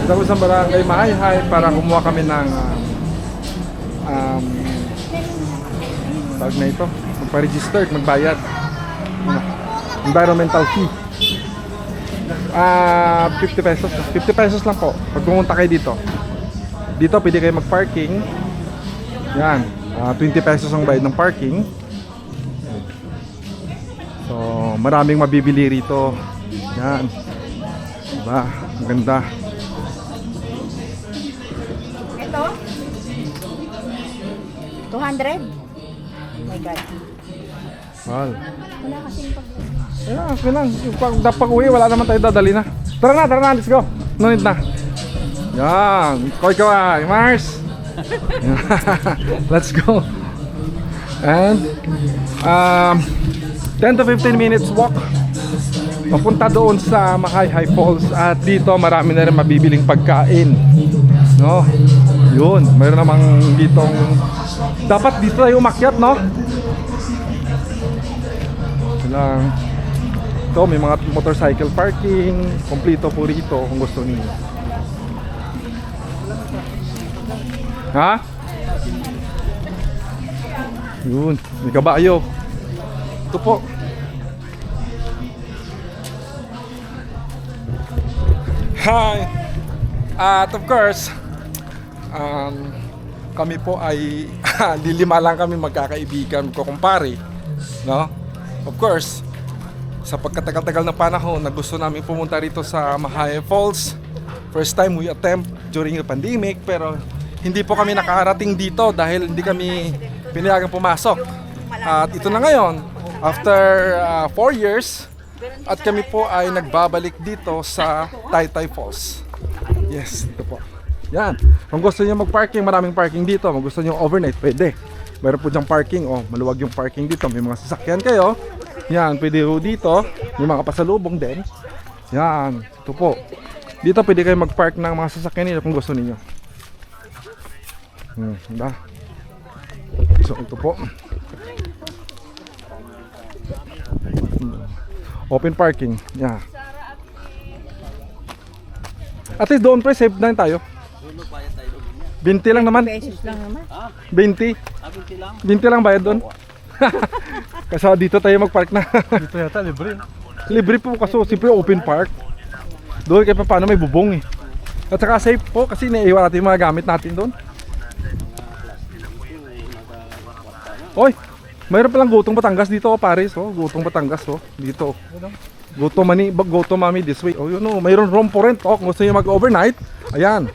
Tapos sa barangay Mahayhay para kumuha kami ng tawag na ito, magpa-register, magbayad. Environmental fee. 50 pesos. 50 pesos lang po. Pag pumunta kayo dito. Dito pwede kayo mag-parking. Yan. 20 pesos ang bayad ng parking. So, maraming mabibili rito. Yan. Diba? Ang ganda. Ito? 200? Oh my God. Well. Wala kasing pag... Ayan, okay lang. Pag uwi, wala naman tayo dadali na. Tara na, let's go. No need na. Yan. Ikaw, Mars. Let's go. And 10 to 15 minutes walk papunta doon sa Mahayhay Falls. At dito marami na rin mabibiling pagkain, no? Yun, mayroon namang ditong dapat dito tayo umakyat, no? Lang. Ito, may mga motorcycle parking. Kompleto po rito kung gusto niyo. Ha? Yun, may kabayo. Ito po. Hi! At of course, kami po ay lilima lang kami magkakaibigan, kukumpare, no? Of course, sa pagkatagal-tagal na panahon na gusto namin pumunta rito sa Mahayhay Falls. First time we attempt during the pandemic, pero hindi po kami nakarating dito dahil hindi kami pinayagang pumasok. At ito na ngayon, after 4 years, at kami po ay nagbabalik dito sa Taytay Falls. Yes, ito po. Yan. Kung gusto niyo mag-parking, maraming parking dito. Kung gusto niyo overnight, pwede. Meron po diyang parking. Oh, maluwag yung parking dito. May mga sasakyan kayo. Yan, pwede po dito. May mga pasalubong din. Yan, ito po. Dito pwede kayo mag-park ng mga sasakyan nila kung gusto niyo. Diba? So, ito po. Open parking. Yeah. At least doon pre, safe na rin tayo. 20 lang naman. Pesos lang naman. 20. 20 lang bayad doon. Kasi dito tayo mag-park na. Dito yata libre. Libre po kasi siyempre open park. Doon kaya paano may bubong eh. At saka safe po kasi naiiwan natin yung mga gamit natin doon. Oy, mayroon palang Gotong Batangas dito, Paris. Oh, Gotong Batangas oh, dito. Go to Mami this way. Oh, yun oh, mayroon room for rent. Oh, kung gusto niyo mag-overnight, ayan.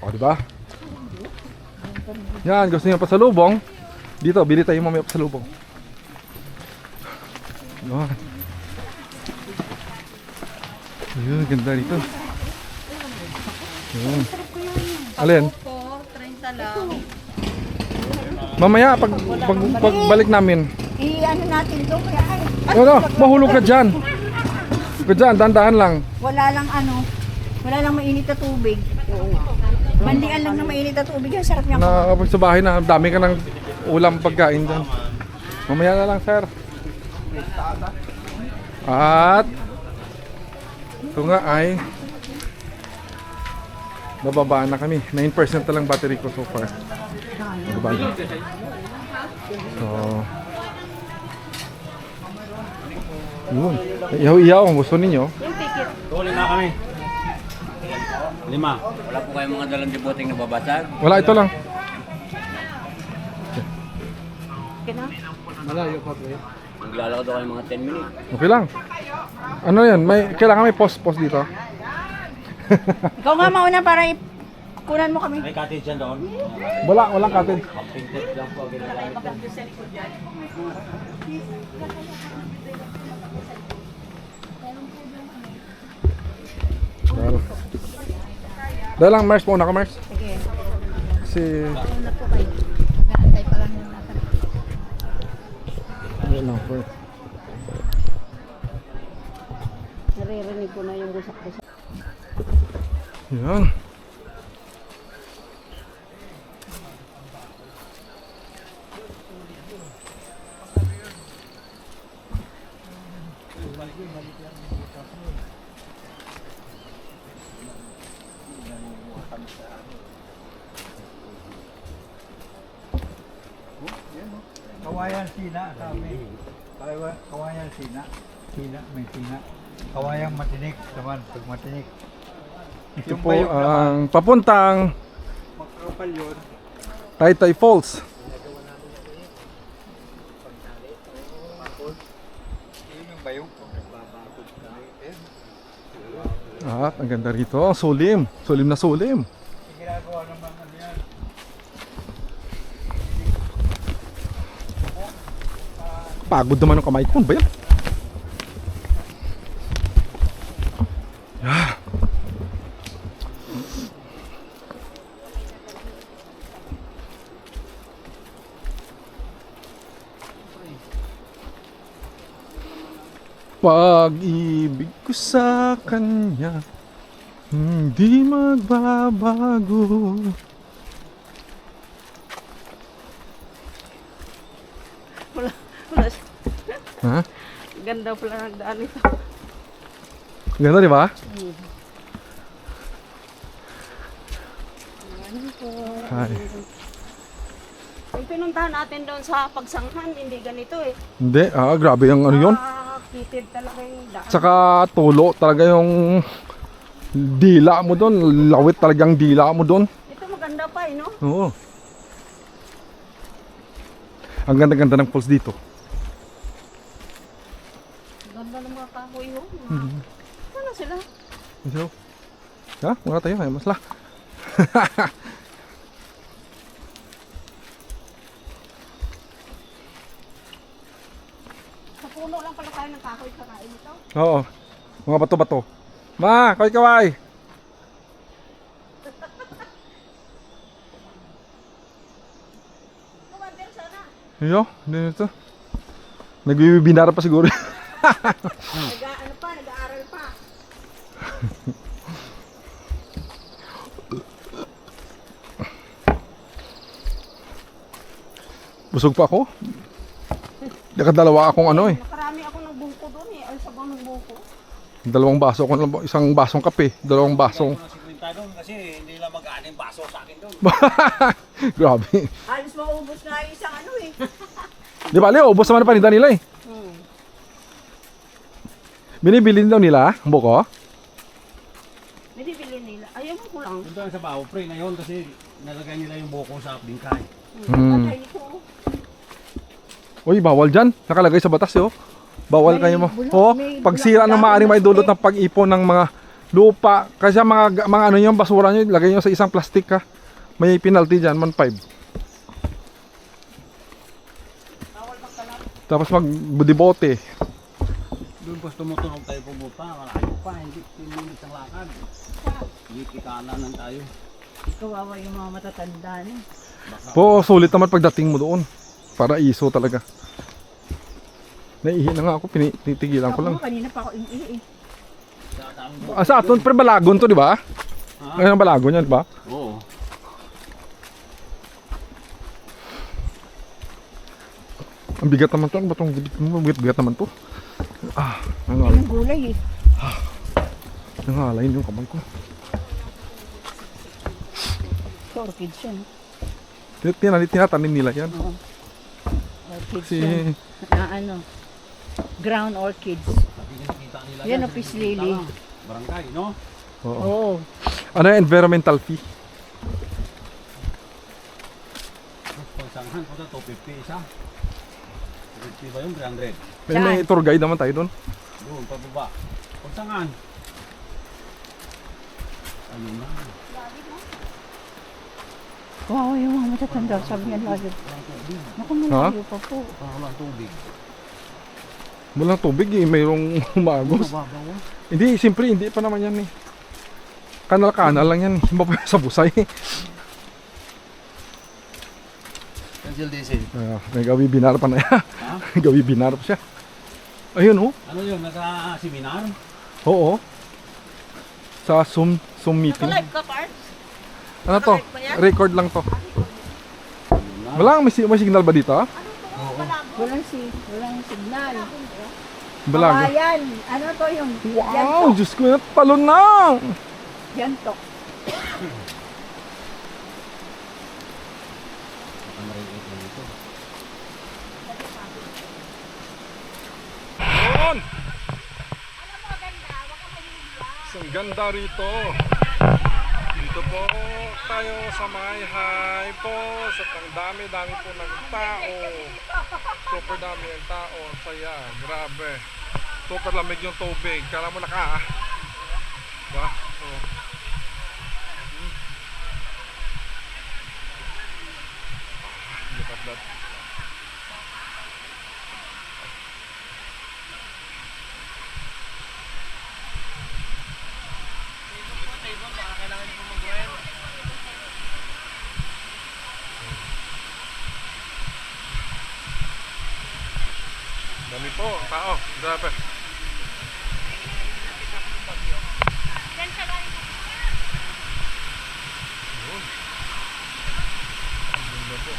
Oh, di ba? Yan, gusto niyo pasalubong. Dito, bili tayo mamaya pasalubong. Yan. Ayun, ganda dito. Ayun. Alin? 30 lang. Mamaya, pagbalik namin. I-ano natin doon kaya ay. Ano, mahulog ka dyan. Ka dyan, dahan-dahan lang. Wala lang mainit na tubig. Oo nga. Mandian lang na mainit na tubig. Ang sarap niya. Nakakapag sa bahay na, dami ka ng ulam pagkain dyan. Mamaya na lang, sir. At ito nga ay bababaan na kami. 9% na lang battery ko so far. Diba? So yun. Ihaw-ihaw kung gusto ninyo. Tuloy na kami. 5. Wala po kayong mga dalang diboting na babasag? Wala, ito lang. Malayo pa pre. Maglalakad daw kayo mga 10 minutes. Okay lang. Ano yan? Kailangan may post dito. Ikaw nga mauna para kunan mo kami. May cottage yan doon. Walang cottage. Pampinted lang po ginagamit. Dahil lang, Mars. Mauna ka, Mars. Sige. Kasi Una po kayo. Naantay pa lang yung nasa. yun lang, first. Naririnig ko na yung gusak-gusak. Yan. Kawayan Sina kami. Kawayan Sina. Sina, may Sina. Kawayang matinik naman, pag matinik. Ito po ang papuntang Makakapal yun. Taytay Falls. Yun yung bayong. At ang ganda rito, ang sulim. Sulim na sulim. Yung ginagawa naman ano yan. Pagod naman ang kamay ko. Ano ba yan? Pag-ibig ko sa kanya hindi magbabago. Wala. Ha? Ganda pala ng daan ito. Ganda, di ba? Hi. Yung pinuntahan natin doon sa pagsanghan, hindi ganito eh. Hindi, grabe yung ano yun. Kitid talaga yung daan. Tsaka tulo talaga yung dila mo doon. Lawit talagang dila mo doon. Ito maganda pa eh, no? Oo. Ang ganda-ganda ng falls dito. Ganda ng mga kahoy ho. Ano sila? So, ha? Mga tayo, ay masla. Sa puno lang pala tayo ng kahoy kakain ito. Oo. Mga bato-bato. Ma, kaway-kaway. Kumandir sana. Iyo, hindi nito. Nag-webinar pa siguro. Ano pa, nag-aaral pa. Busog pa ako. Nakadalawa akong ano eh. Nakarami ako ng buko doon eh. Ay, sabang ng buko. Dalawang baso ako, isang basong kape, dalawang basong. doon kasi hindi lang mag-aaning baso sa akin doon. Grabe. Halos maubos nga yung isang ano eh. Di ba, Leo, ubos naman ang paninda nila eh. Binibili daw nila ang buko. Binibili nila. Ayaw ko lang. Doon sa baho, pre, na yun kasi nalagay nila yung buko sa bingkay. Patay ko. Uy, bawal dyan. Nakalagay sa batas eh, oh. Bawal May kayo mo. bulak- Oh, may pagsira ng bulak- maaaring may dulot ng pag-ipon ng mga lupa. Kasi mga ano yung basura nyo, lagay nyo sa isang plastic ha. May penalty dyan, 1.5. Tapos magbudibote. Doon pas tumutunog tayo pumunta, malayo pa, hindi 10 minutes ang lakad. Hindi kikanan tayo. Kawawa yung mga matatanda na. Po, sulit naman pagdating mo doon. Para iso talaga. Naihi na nga ako, tinitigilan ko lang. Ako kanina pa ako eh. Sa aton, pre, balagon to, di ba? Ngayon ang balagon yan, di ba? Oo. Ang bigat naman to. Ano ba itong bigat naman to? Nangalay. Yung gulay eh. Nangalay yung kamay ko. Orchids yan. Tinatanim nila yan. Orchids Si... yan. Ano? Ground orchids. Kita nila Yan o fish lily. Barangay, no? Oo. Oo. Ano yung environmental fee? Pagsanghan ko na 250 isa. 250 ba yung 300? May tour guide naman tayo doon. Doon, pababa. Pagsangan. Ayun na. Wow, yung mga matatanda. Sabi nga lagi. Naku, Ha? malayo pa po. Walang tubig. Walang tubig eh, mayroong umagos. Mababaw. Hindi, siyempre hindi pa naman yan eh. Kanal-kanal lang yan. Hindi pa sa busay. Cancel diesel. Nag-webinar pa na yan. Ha? Nag-webinar pa siya. Ayun oh. Ano yun? Nasa-seminar? Oo. Sa Zoom meeting. Naka-live ka, Parts? Ano to? Record lang to. Wala, may signal ba dito? Walang signal. Balaga. Kawayan. Ano to yung Wow, Diyos ko, talon na! yantok. doon! Ang ganda rito. Dito po tayo sa may high falls at ang dami-dami po ng tao. Super dami ang tao. Ang saya. Grabe. Super lamig yung tubig. Kala mo naka diba? Oh. Look at that. Dami po, tao, grabe. Yun. Ang ganda po.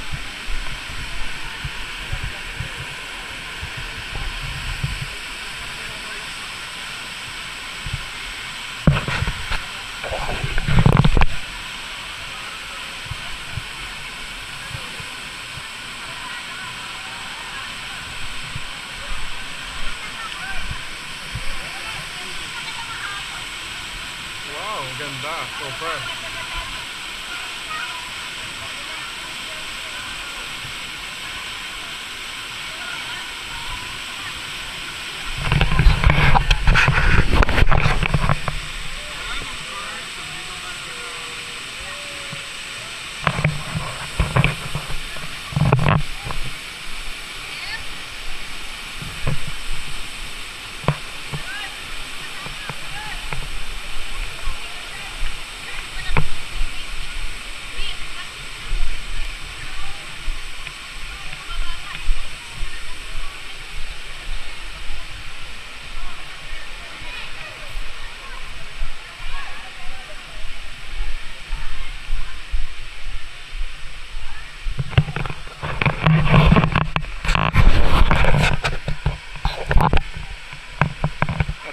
Wow, ganda, super.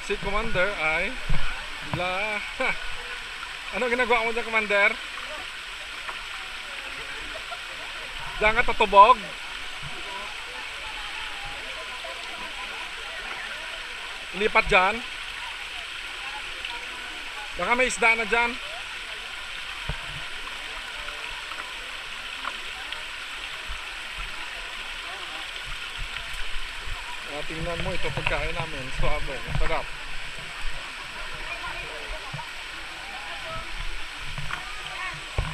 Si Commander ay bigla. Ano ginagawa mo dyan, Commander? Diyan ka tutubog? Ilipat dyan? Baka may isda na dyan? Tingnan mo ito pagkain namin. Suabe, masarap.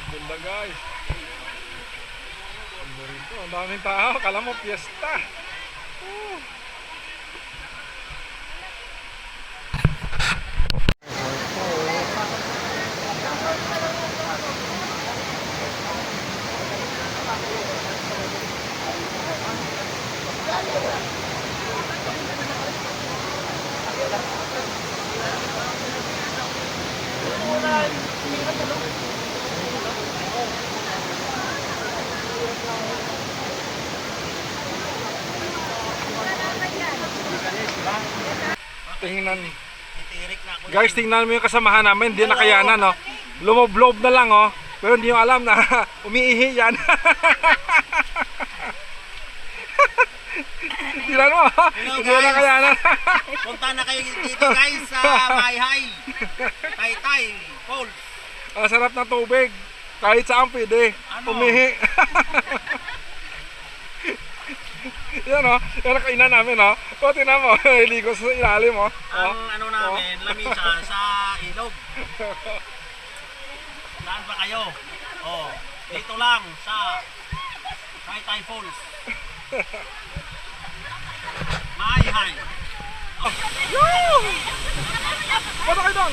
Ganda guys. Ganda rito. Ang daming tao. Kala mo piyesta. Tingnan. Guys, tingnan mo yung kasamahan namin, hindi nakayanan, no? Lumoblob na lang, oh. Pero hindi yung alam na umiihi yan. Tingnan mo, hindi na nakayanan. Punta na kayo dito guys sa Mayhay. Taytay Falls. Ang sarap ng tubig. Kahit saan pwede. Umihi. Yan o, yan ang kainan namin o. O, tinan mo, ligo sa ilalim o. Ang ano namin, lamisa sa ilog. Saan ba kayo? Oh, dito lang sa Taytay Falls. Mayhay. Yoo! Bata kayo doon!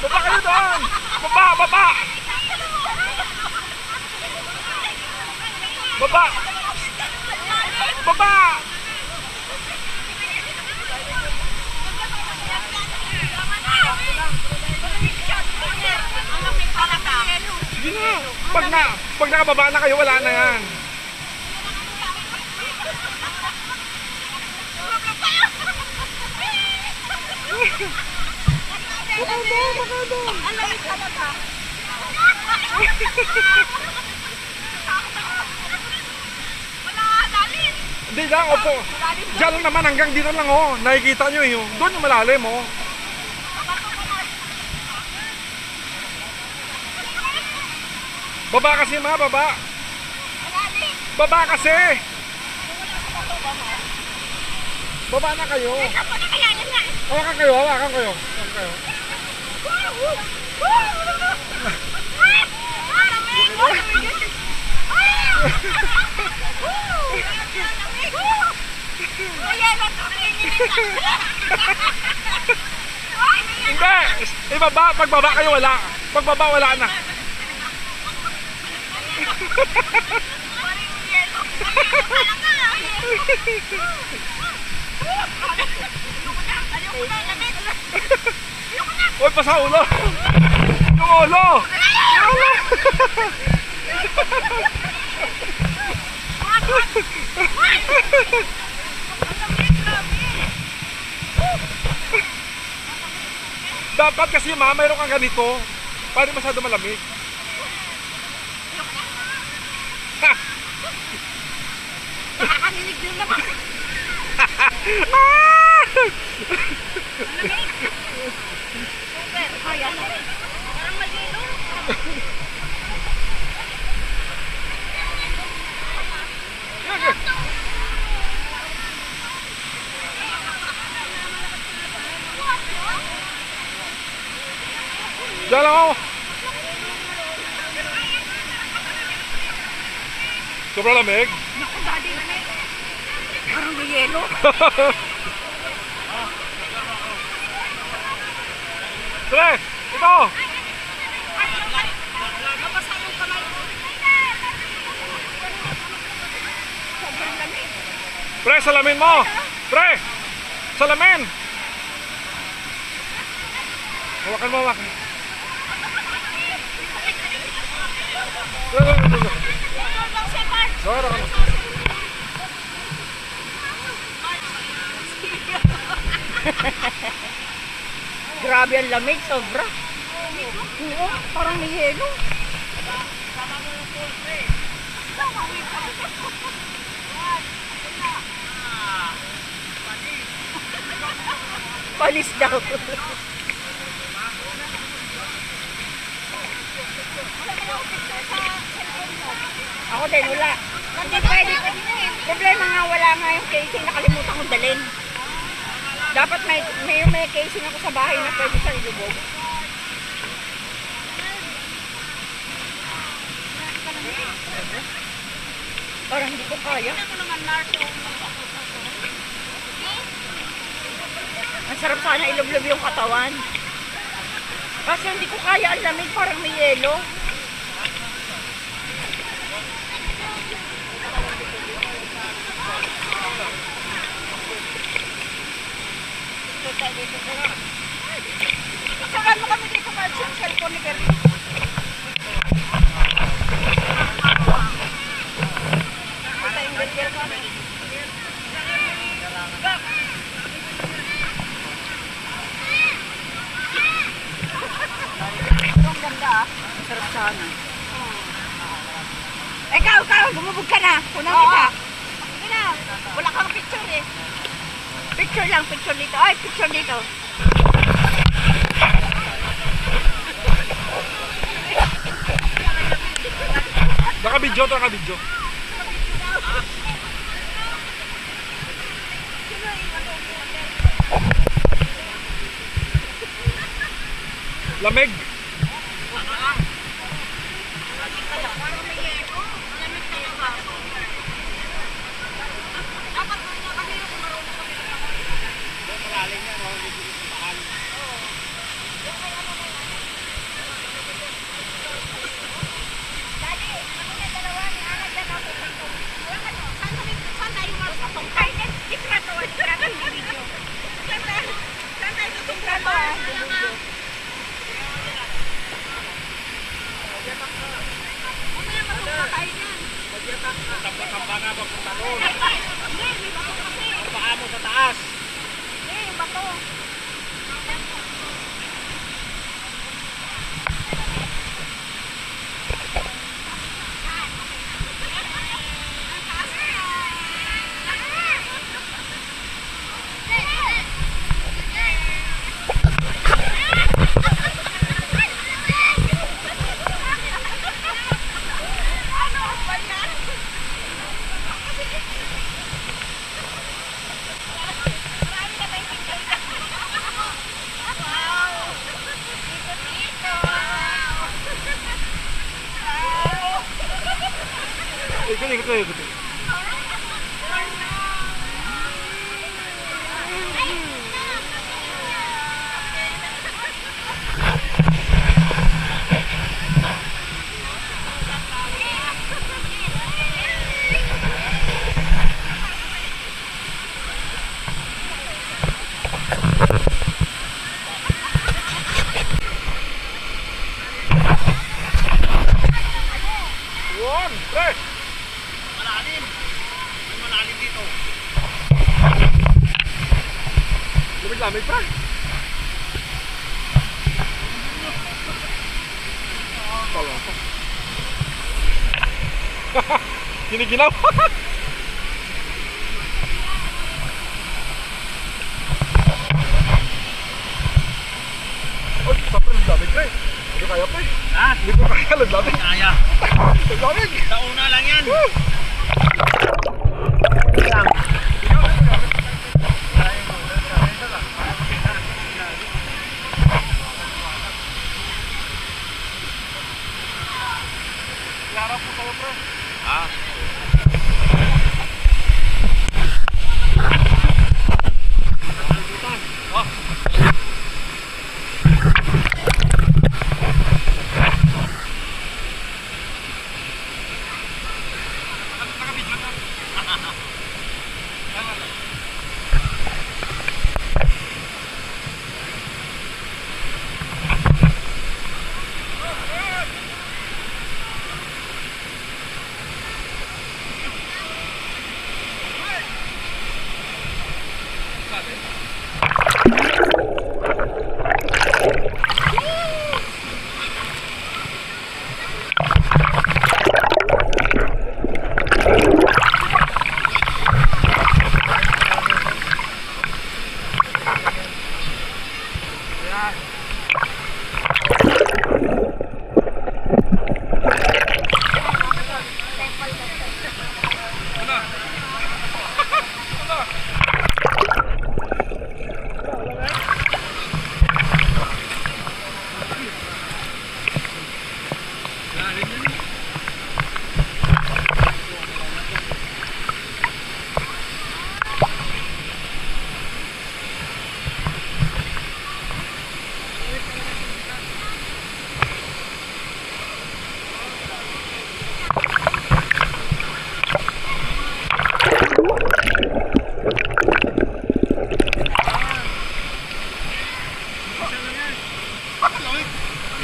Baba kayo doon! Baba! Baba! Baba! Baba! Sige na! Pag nakababa na kayo, wala na yan. Makado! Ang lamig talaga. Wala Hindi lang, opo. Diyan lang naman, hanggang dito lang, oh. Nakikita nyo, eh. Doon yung malalim, oh. Baba kasi, ma, baba. Baba kasi. Baba na kayo. Hawakan kayo, hawakan kayo. Hawakan kayo. Hindi! Ibaba, pagbaba kayo wala. Pagbaba wala na. Uy, pasa ulo! Yung ulo! Yung ulo! Dapat kasi ma, mayroon kang ganito para di masyado malamig. Nakakanilig din naman. Super, kaya na rin. Parang magilo. Diyan lang ako. Sobrang lamig. Naku, daddy. Parang may yelo. Tre, ito. Nabasa yung kamay ko. Sobrang lamig. Pre, salamin mo. Pre, salamin. Hawakan mo, hawakan. Sara ka na. Grabe ang lamig, sobra. Oo, parang may yelo. Palis daw. Ako din, wala. Hindi pwede. Problema nga, wala nga yung casing. Nakalimutan kong dalhin. Dapat may casing ako sa bahay na pwede sa ilubog. Parang hindi ko kaya. Ang sarap sana ilublob yung katawan. Kasi hindi ko kaya, ang lamig, parang may yelo. Saan mo kami dito kahit yung cellphone ni Kerry? Ito yung ganyan kami. Ang ganda ah. Sarap sana. Ikaw, lumubog ka na. Kunang kita. Sige na. Wala kang picture eh. Picture lang, picture dito. Ay, picture dito. Nakabidyo, nakabidyo. Lamig. Lamig pa. Giniginaw. Oy, sapre, lamig pa eh. Hindi kaya pa eh. Ha? Hindi ko kaya, lamig. Kaya. Lamig. Sa una lang yan. Harap po tayo, pre.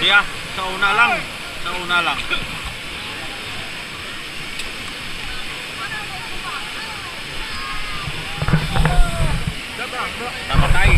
Hindi ah, sa una lang. Sa una lang. Namatay.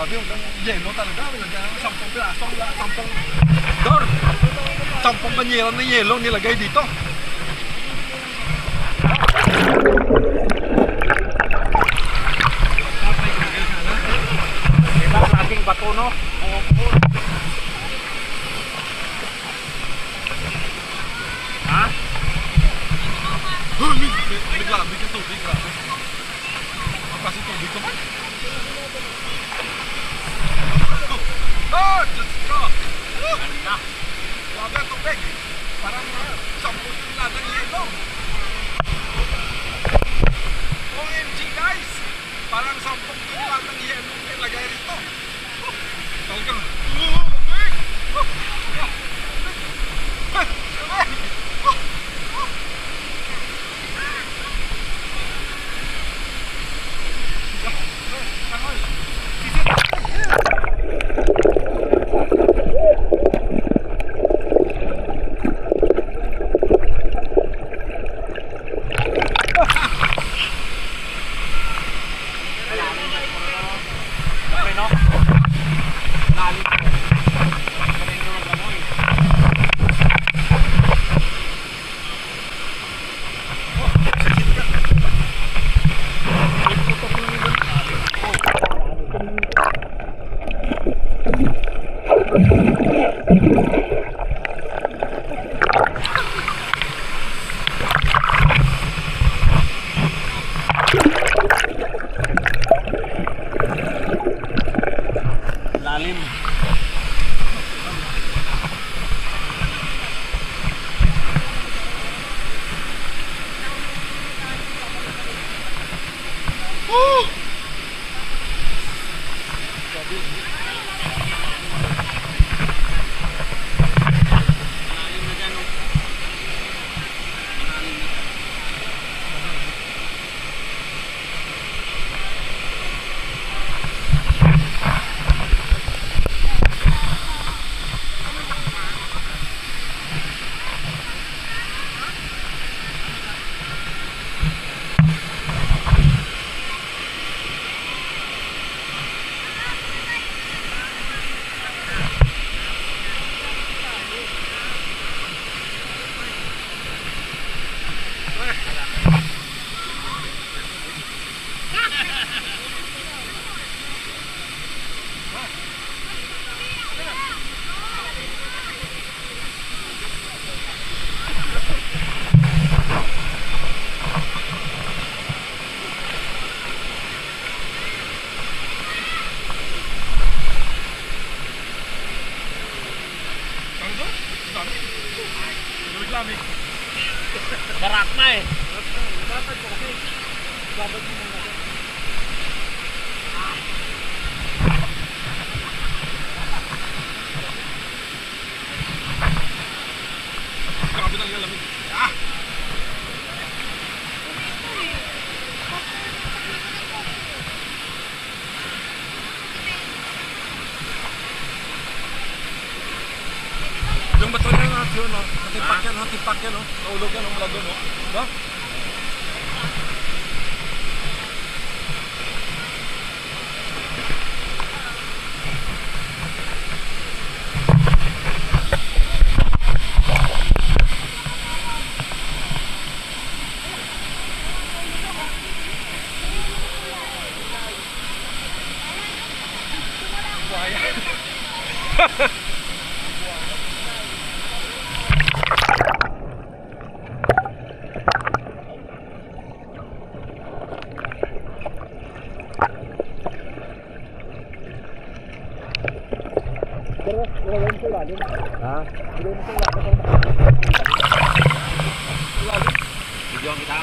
Grabe yung yelo talaga. Nilagay ng 10 piraso. 10 door. 10 banyera ng yelo nilagay dito. Diba, klaseng bato, no? Ha? Bigla yung tubig, grabe. Ang kasi tubig ko man. Oh, Diyos ko! Ganda. Grabe ang tubig. Parang 10 ladang yelo. OMG guys! Parang 10 ladang yelo nilagay rito. Talagang, lamig! Okay, no? Lalim. Galing nyo ng gamoy. Lalim. Lamig. Darak na eh. Grabe na yung lamig. Ah! Yung bato niya natin yun, no? Natipak yan, no? Naulog yan, no? Mula doon, no? Diba? Videoan kita.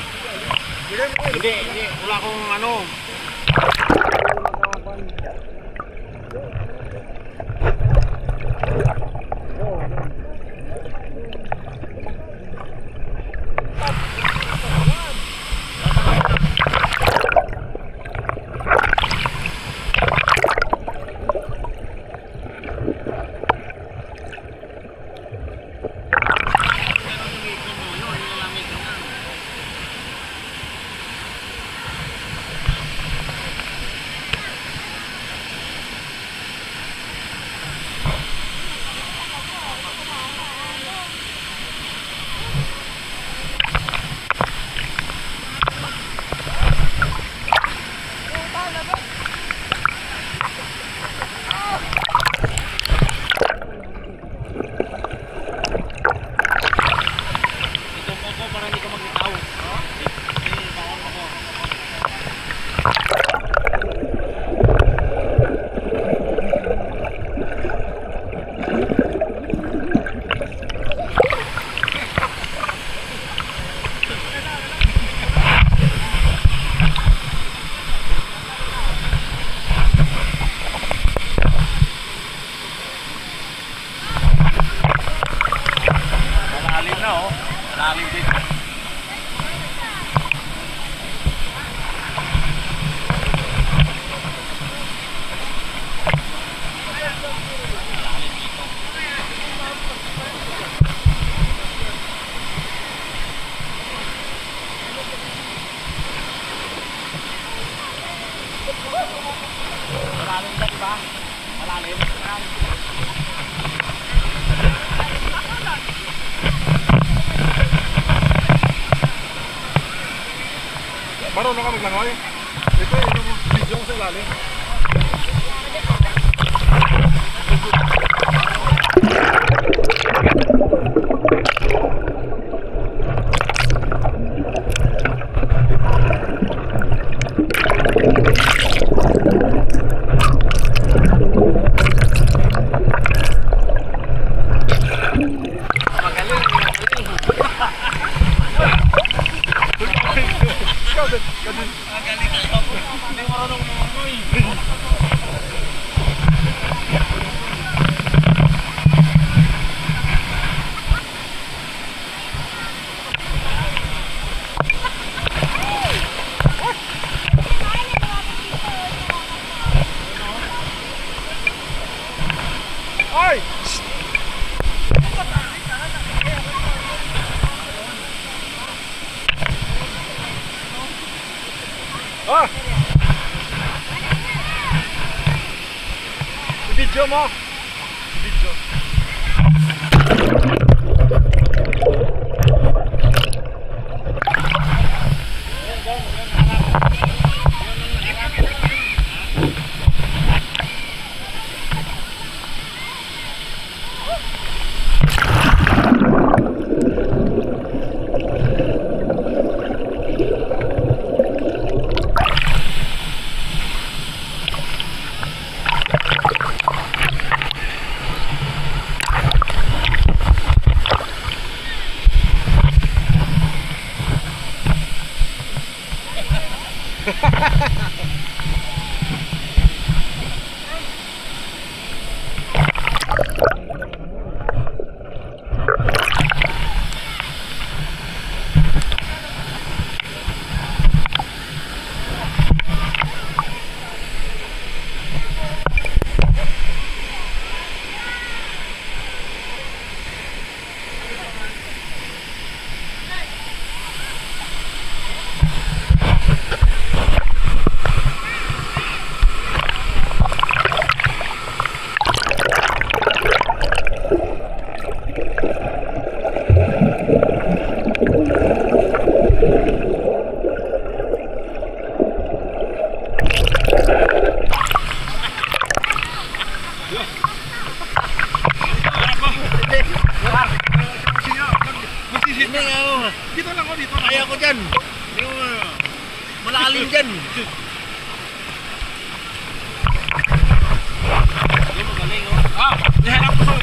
Hindi. Wala akong ano. Malalim na oh. Malalim dito. Malalim dyan ba? Malalim. Marunong ka maglangoy? Ito yung video ko sa ilalim. Ay! Ah! Video mo! Video. Dito lang ako dito. Kaya ko dyan. Malalim dyan. Ah! Nihanap ko sa...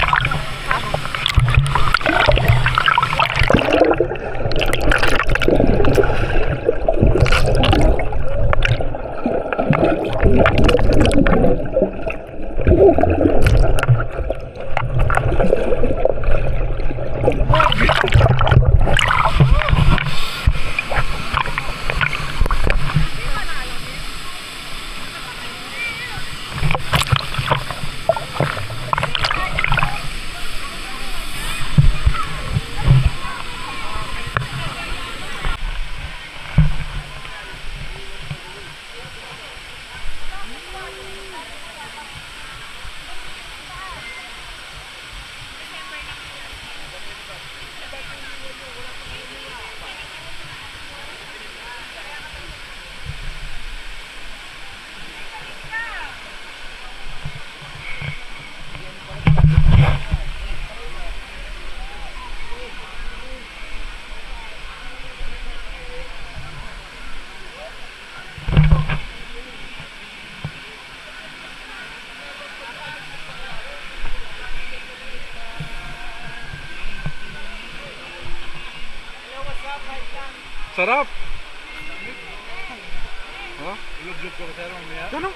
Sarap. Ha? Ano?